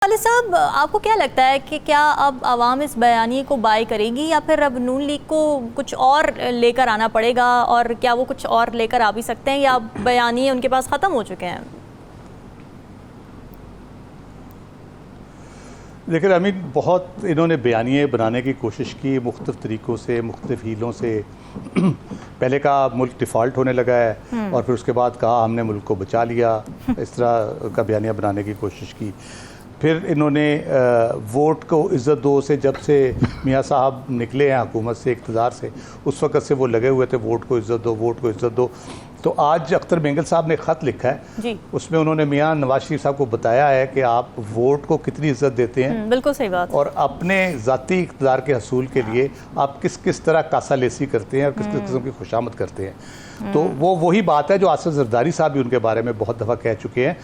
खालिद साहब, आपको क्या लगता है कि क्या अब आवाम इस बयानी को बाय करेगी या फिर अब नून लीग को कुछ और लेकर आना पड़ेगा, और क्या वो कुछ और लेकर आ भी सकते हैं या बयानी उनके पास ख़त्म हो चुके हैं? लेकिन अमीन, बहुत इन्होंने बयानिए बनाने की कोशिश की मुख्तलिफ़ तरीक़ों से, मुख्तलिफ़ हीलों से। पहले कहा मुल्क डिफ़ॉल्ट होने लगा है और फिर उसके बाद कहा हमने मुल्क को बचा लिया। इस तरह का बयानिया बनाने की कोशिश की। फिर इन्होंने वोट को इज़्ज़त दो से, जब से मियाँ साहब निकले हैं हुकूमत से, इक़्तिदार से, उस वक़्त से वो लगे हुए थे वोट को इज़्ज़त दो, वोट को इज़्ज़त दो। तो आज अख्तर बेंगल साहब ने ख़त लिखा है जी। उसमें उन्होंने मियाँ नवाज शरीफ साहब को बताया है कि आप वोट को कितनी इज़्ज़त देते हैं। बिल्कुल सही बात। और अपने ज़ाती इक़्तिदार के हसूल के लिए आप किस किस तरह कासालेसी करते हैं और किस किस किस्म की खुशामद करते हैं। तो वो वही बात है जो आसिफ ज़रदारी साहब भी उनके बारे में बहुत दफ़ा कह चुके हैं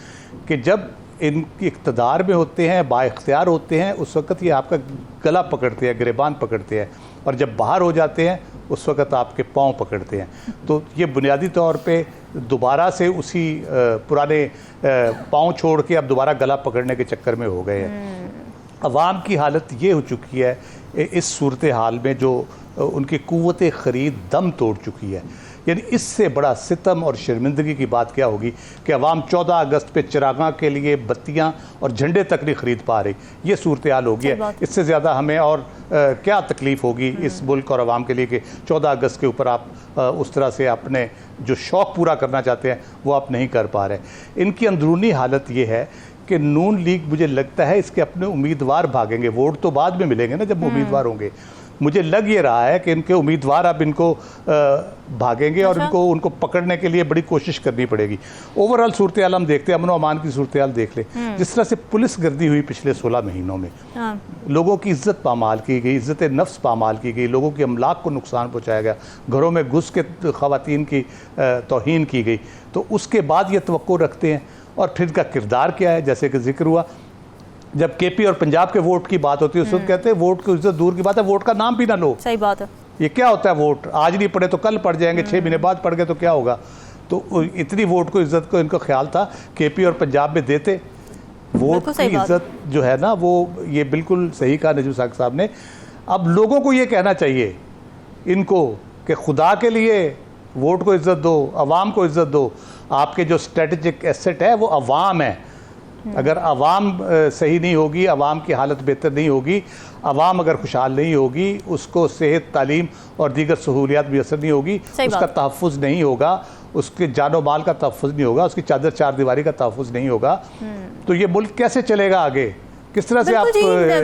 कि जब इनकी इक़्तिदार में होते हैं, बाइख्तियार होते हैं, उस वक़्त ये आपका गला पकड़ते हैं, गिरेबान पकड़ते हैं, और जब बाहर हो जाते हैं उस वक़्त आपके पाँव पकड़ते हैं। तो ये बुनियादी तौर पे दोबारा से उसी पुराने पाँव छोड़ के अब दोबारा गला पकड़ने के चक्कर में हो गए हैं। अवाम की हालत ये हो चुकी है इस सूरत हाल में, जो उनकी क़ुव्वत ख़रीद दम तोड़ चुकी है। यानी इससे बड़ा सितम और शर्मिंदगी की बात क्या होगी कि अवाम 14 अगस्त पे चिरागा के लिए बत्तियां और झंडे तक नहीं खरीद पा रही। ये सूरत हाल होगी है। इससे ज़्यादा हमें और क्या तकलीफ़ होगी इस मुल्क और अवाम के लिए कि 14 अगस्त के ऊपर आप उस तरह से अपने जो शौक़ पूरा करना चाहते हैं वो आप नहीं कर पा रहे। इनकी अंदरूनी हालत ये है कि नून लीग, मुझे लगता है इसके अपने उम्मीदवार भागेंगे। वोट तो बाद में मिलेंगे ना जब उम्मीदवार होंगे। मुझे लग ये रहा है कि इनके उम्मीदवार अब इनको भागेंगे और उनको पकड़ने के लिए बड़ी कोशिश करनी पड़ेगी। ओवरऑल सूरत हाल हम देखते हैं, अमन अमान की सूरत हाल देख ले, जिस तरह से पुलिस गर्दी हुई पिछले 16 महीनों में। लोगों की इज्जत पामाल की गई, इज्जत नफ्स पामाल की गई, लोगों की अमलाक को नुकसान पहुँचाया गया, घरों में घुस के ख़वातीन की तौहीन की गई। तो उसके बाद ये तवक्को रखते हैं। और फिर इनका किरदार क्या है, जैसे कि जिक्र हुआ, जब केपी और पंजाब के वोट की बात होती है उस वक्त कहते हैं वोट की इज्जत दूर की बात है, वोट का नाम भी ना लो। सही बात है। ये क्या होता है वोट? आज नहीं पढ़े तो कल पढ़ जाएंगे, 6 महीने बाद पढ़ गए तो क्या होगा? तो इतनी वोट को इज्जत को इनको ख्याल था, केपी और पंजाब में देते। वोट की इज्जत जो है ना, वो ये बिल्कुल सही कहा नजूम साहब साहब ने। अब लोगों को ये कहना चाहिए इनको कि खुदा के लिए वोट को इज्जत दो, अवाम को इज्जत दो। आपके जो स्ट्रेटेजिक एसेट है वो अवाम है। अगर अवाम सही नहीं होगी, अवाम की हालत बेहतर नहीं होगी, अवाम अगर खुशहाल नहीं होगी, उसको सेहत, तालीम और दीगर सहूलियात भी असर नहीं होगी, उसका तहफ़्फ़ुज़ नहीं होगा, उसके जानो माल का तहफ़्फ़ुज़ नहीं होगा, उसकी चादर चार दीवारी का तहफ़्फ़ुज़ नहीं होगा, तो ये मुल्क कैसे चलेगा आगे? किस तरह से आप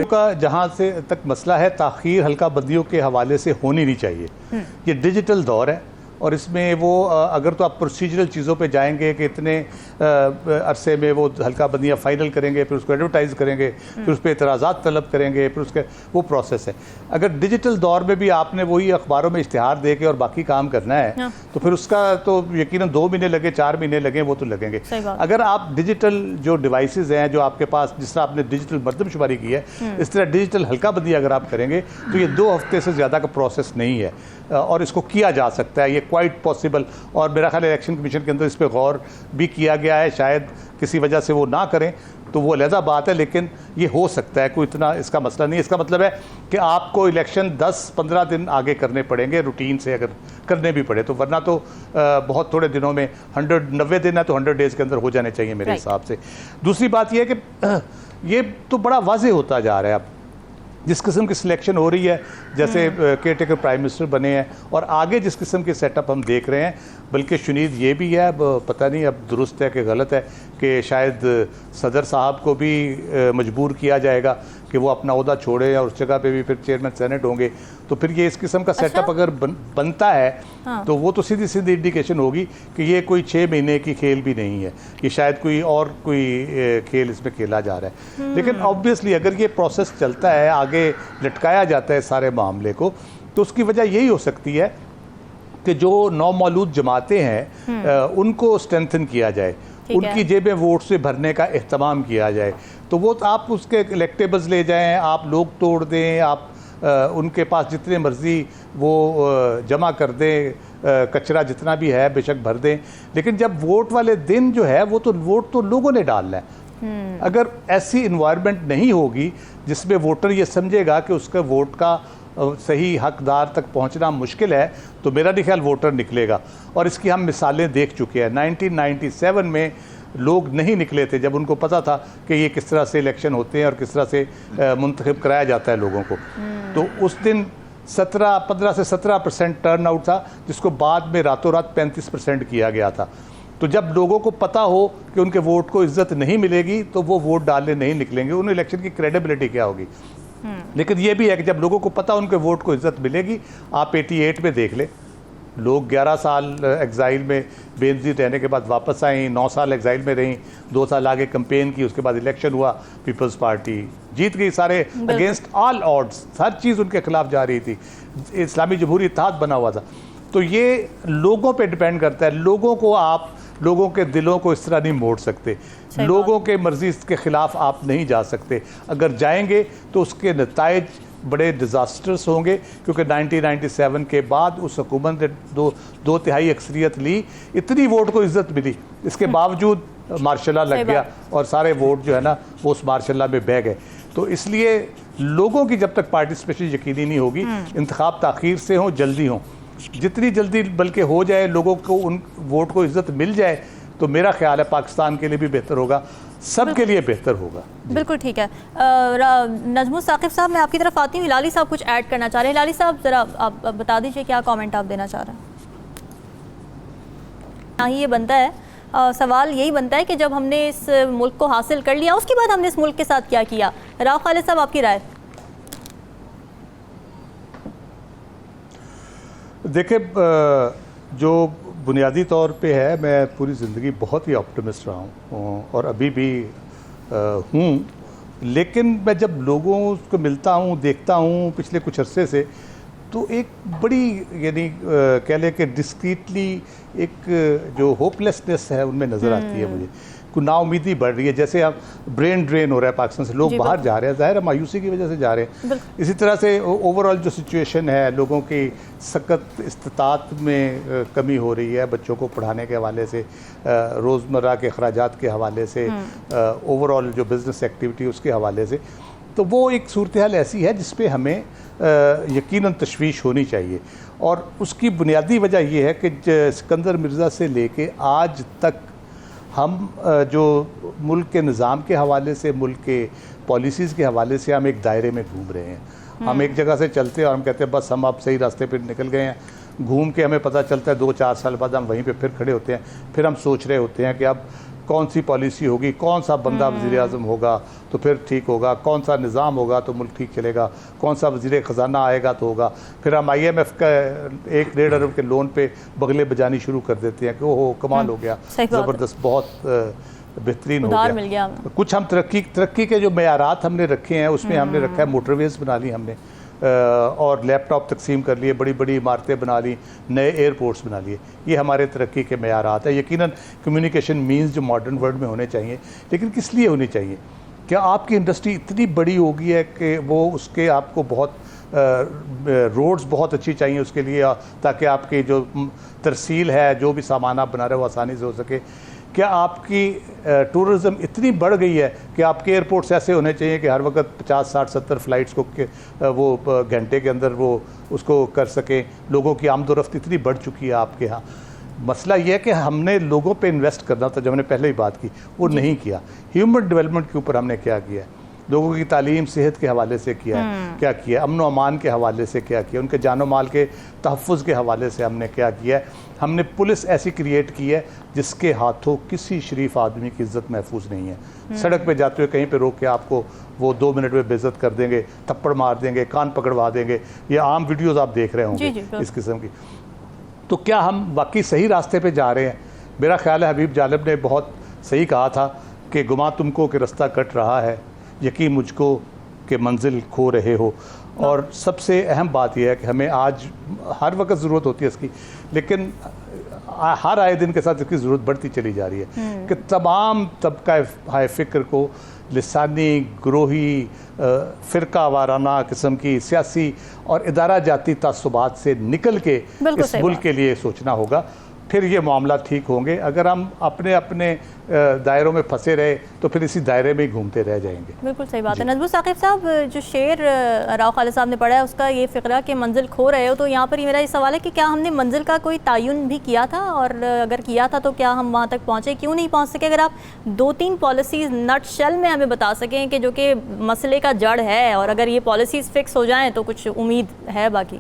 का जहाँ से तक मसला है, ताख़ीर हल्का बंदियों के हवाले से होनी नहीं चाहिए। ये डिजिटल दौर है और इसमें वो अगर तो आप प्रोसीजरल चीज़ों पे जाएंगे कि इतने अरसे में वो हल्का बंदियाँ फ़ाइनल करेंगे, फिर उसको एडवर्टाइज़ करेंगे, फिर उस पर एतराज़ात तलब करेंगे, फिर उसके वो प्रोसेस है। अगर डिजिटल दौर में भी आपने वही अखबारों में इश्तिहार दे के और बाकी काम करना है तो फिर उसका तो यकीनन 2 महीने लगे, 4 महीने लगे, वो तो लगेंगे। अगर आप डिजिटल जो डिवाइसेस हैं जो आपके पास, जिस तरह आपने डिजिटल मरदमशुमारी की है, इस तरह डिजिटल हल्का बंदी अगर आप करेंगे तो ये 2 हफ्ते से ज़्यादा का प्रोसेस नहीं है और इसको किया जा सकता है, ये क्वाइट पॉसिबल। और मेरा ख्याल इलेक्शन कमीशन के अंदर इस पर गौर भी किया गया है। शायद किसी वजह से वो ना करें तो वो अलहदा बात है, लेकिन ये हो सकता है, कोई इतना इसका मसला नहीं है। इसका मतलब है कि आपको इलेक्शन 10-15 दिन आगे करने पड़ेंगे रूटीन से, अगर करने भी पड़े तो, वरना तो बहुत थोड़े दिनों में 90 दिन है तो 100 डेज़ के अंदर हो जाने चाहिए मेरे हिसाब से। दूसरी बात यह है कि ये तो बड़ा वाज़ेह होता जा रहा है अब जिस किस्म की सिलेक्शन हो रही है, जैसे केयर टेकर प्राइम मिनिस्टर बने हैं और आगे जिस किस्म के सेटअप हम देख रहे हैं, बल्कि शुनीद ये भी है, पता नहीं अब दुरुस्त है कि गलत है, कि शायद सदर साहब को भी मजबूर किया जाएगा कि वो अपना ओहदा छोड़े और उस जगह पे भी फिर चेयरमैन सेनेट होंगे। तो फिर ये इस किस्म का सेटअप अगर बनता है तो वो तो सीधी सीधी इंडिकेशन होगी कि ये कोई 6 महीने की खेल भी नहीं है, कि शायद कोई खेल इसमें खेला जा रहा है। लेकिन ऑब्वियसली अगर ये प्रोसेस चलता है, आगे लटकाया जाता है सारे मामले को, तो उसकी वजह यही हो सकती है कि जो नौमौलूद जमातें हैं उनको स्ट्रेंथन किया जाए, उनकी जेबें वोट से भरने का एहतमाम किया जाए। तो वो आप उसके इलेक्टेबल्स ले जाएं, आप लोग तोड़ दें, आप उनके पास जितने मर्जी वो जमा कर दें, कचरा जितना भी है बेशक भर दें, लेकिन जब वोट वाले दिन जो है वो तो वोट तो लोगों ने डालना है, अगर ऐसी इन्वायरमेंट नहीं होगी जिसमें वोटर ये समझेगा कि उसका वोट का सही हकदार तक पहुंचना मुश्किल है, तो मेरा नहीं ख्याल वोटर निकलेगा। और इसकी हम मिसालें देख चुके हैं। 1997 में लोग नहीं निकले थे जब उनको पता था कि ये किस तरह से इलेक्शन होते हैं और किस तरह से मुंतखब कराया जाता है लोगों को। तो उस दिन 15 से 17% टर्न आउट था, जिसको बाद में रातों रात 35% किया गया था। तो जब लोगों को पता हो कि उनके वोट को इज्जत नहीं मिलेगी तो वो वोट डालने नहीं निकलेंगे, उन इलेक्शन की क्रेडिबिलिटी क्या होगी। लेकिन ये भी है कि जब लोगों को पता उनके वोट को इज्जत मिलेगी, आप 88 में देख ले, लोग 11 साल एग्जाइल में बेनजीर रहने के बाद वापस आई, 9 साल एग्जाइल में रहीं, 2 साल आगे कंपेन की, उसके बाद इलेक्शन हुआ, पीपल्स पार्टी जीत गई, सारे अगेंस्ट ऑल ऑड्स, हर चीज़ उनके खिलाफ जा रही थी, इस्लामी जमहूरी इत्तेहाद बना हुआ था। तो ये लोगों पे डिपेंड करता है। लोगों को आप लोगों के दिलों को इस तरह नहीं मोड़ सकते, लोगों के मर्जी के ख़िलाफ़ आप नहीं जा सकते। अगर जाएंगे तो उसके नताइज बड़े डिज़ास्टर्स होंगे, क्योंकि 1997 के बाद उस हुकूमत ने दो तिहाई अक्सरियत ली, इतनी वोट को इज्जत मिली, इसके बावजूद मार्शल लॉ लग गया और सारे वोट जो है ना वो उस मार्शल लॉ में बह गए। तो इसलिए लोगों की जब तक पार्टिसिपेशन यकीनी नहीं होगी, इंतखाब ताख़ीर से हों जल्दी हों, जितनी जल्दी बल्कि हो जाए, लोगों को उन वोट को इज्जत मिल जाए, तो मेरा ख्याल है पाकिस्तान के लिए भी बेहतर होगा, सबके लिए बेहतर होगा। बिल्कुल ठीक है। नजमुल साकिब साहब, मैं आपकी तरफ आती हूँ। हिलाली साहब कुछ ऐड करना चाह रहे हैं। हिलाली साहब ज़रा आप बता दीजिए क्या कमेंट आप देना चाह रहे हैं। ये बनता है सवाल यही बनता है कि जब हमने इस मुल्क को हासिल कर लिया, उसके बाद हमने इस मुल्क के साथ क्या किया। राव खालिद साहब, आपकी राय। देखिए, जो बुनियादी तौर पे है, मैं पूरी ज़िंदगी बहुत ही ऑप्टिमिस्ट रहा हूँ और अभी भी हूँ, लेकिन मैं जब लोगों को मिलता हूँ, देखता हूँ पिछले कुछ अरसे से, तो एक बड़ी यानी कह लें कि डिस्क्रीटली एक जो होपलेसनेस है उनमें नज़र आती है मुझे। कुछ नाउमीदी बढ़ रही है, जैसे अब ब्रेन ड्रेन हो रहा है पाकिस्तान से, लोग बाहर जा रहे हैं, ज़ाहिर है मायूसी की वजह से जा रहे हैं। इसी तरह से ओवरऑल जो सिचुएशन है, लोगों की सख्त इस्तात में कमी हो रही है, बच्चों को पढ़ाने के हवाले से, रोज़मर्रा के अखराजात के हवाले से, ओवरऑल जो बिज़नेस एक्टिविटी उसके हवाले से। तो वो एक सूरत हाल ऐसी है जिस पे हमें यकीनन तशवीश होनी चाहिए। और उसकी बुनियादी वजह यह है कि सिकंदर मिर्ज़ा से लेके आज तक हम जो मुल्क के निज़ाम के हवाले से, मुल्क के पॉलिसीज़ के हवाले से हम एक दायरे में घूम रहे हैं। हम एक जगह से चलते हैं और हम कहते हैं बस हम अब सही रास्ते पर निकल गए हैं, घूम के हमें पता चलता है 2-4 साल बाद हम वहीं पे फिर खड़े होते हैं। फिर हम सोच रहे होते हैं कि अब कौन सी पॉलिसी होगी, कौन सा बंदा वज़ीर आज़म होगा तो फिर ठीक होगा, कौन सा निज़ाम होगा तो मुल्क ठीक चलेगा, कौन सा वज़ीर ख़जाना आएगा तो होगा। फिर हम IMF का 1-1.5 अरब के लोन पे बगले बजानी शुरू कर देते हैं कि ओहो कमाल हो गया, ज़बरदस्त, बहुत बेहतरीन हो गया। कुछ हम तरक्की के जो मयारात हमने रखे हैं उसमें हमने रखा है, मोटरवेज़ बना ली हमने, और लैपटॉप तकसीम कर लिए, बड़ी बड़ी इमारतें बना ली, नए एयरपोर्ट्स बना लिए। ये हमारे तरक्की के मयारात है। यकीनन कम्युनिकेशन मीन्स जो मॉडर्न वर्ल्ड में होने चाहिए, लेकिन किस लिए होनी चाहिए? क्या आपकी इंडस्ट्री इतनी बड़ी हो गई है कि वो उसके आपको बहुत रोड्स बहुत अच्छी चाहिए उसके लिए, ताकि आपकी जो तरसील है, जो भी सामान आप बना रहे हो वो आसानी से हो सके? क्या आपकी टूरिज़्म इतनी बढ़ गई है कि आपके एयरपोर्ट्स ऐसे होने चाहिए कि हर वक्त 50, 60, 70 फ़्लाइट्स को वो घंटे के अंदर वो उसको कर सकें? लोगों की आमदोरफ्त इतनी बढ़ चुकी है आपके यहाँ। मसला ये है कि हमने लोगों पे इन्वेस्ट करना था, जो हमने पहले ही बात की, वो नहीं किया। ह्यूमन डेवलपमेंट के ऊपर हमने क्या किया है? लोगों की तालीम, सेहत के हवाले से किया है, क्या किया? अमन व अमान के हवाले से क्या किया? उनके जानो माल के तहफ़्फ़ुज़ के हवाले से हमने क्या किया है? हमने पुलिस ऐसी क्रिएट की है जिसके हाथों किसी शरीफ आदमी की इज़्ज़त महफूज नहीं है। सड़क पे जाते हुए कहीं पे रोक के आपको वो 2 मिनट में बेइज्जत कर देंगे, थप्पड़ मार देंगे, कान पकड़वा देंगे। ये आम वीडियोज़ आप देख रहे होंगे इस किस्म की। तो क्या हम वाकई सही रास्ते पे जा रहे हैं? मेरा ख्याल है हबीब जालिब ने बहुत सही कहा था कि गुमा तुमको कि रास्ता कट रहा है, यकीन मुझको कि मंजिल खो रहे हो। और सबसे अहम बात यह है कि हमें आज हर वक्त ज़रूरत होती है इसकी, लेकिन हर आए दिन के साथ इसकी ज़रूरत बढ़ती चली जा रही है कि तमाम तबका हाय फ़िक्र को लिसानी, ग्रोही, फ़िरका वाराना किस्म की सियासी और इदारा जाती तासुबात से निकल के इस मुल्क के लिए सोचना होगा। फिर ये मामला ठीक होंगे। अगर हम अपने अपने दायरों में फंसे रहे तो फिर इसी दायरे में ही घूमते रह जाएंगे। बिल्कुल सही बात है। नजबुल साकिब साहब, जो शेर राव खालिद साहब ने पढ़ा है उसका ये फ़िक्रा कि मंजिल खो रहे हो, तो यहाँ पर ही मेरा ये सवाल है कि क्या हमने मंजिल का कोई तयन भी किया था, और अगर किया था तो क्या हम वहाँ तक पहुँचे, क्यों नहीं पहुँच सके? अगर आप 2-3 पॉलिसीज़ नट शेल में हमें बता सकें कि जो कि मसले का जड़ है, और अगर ये पॉलिसीज़ फिक्स हो जाएँ तो कुछ उम्मीद है बाकी।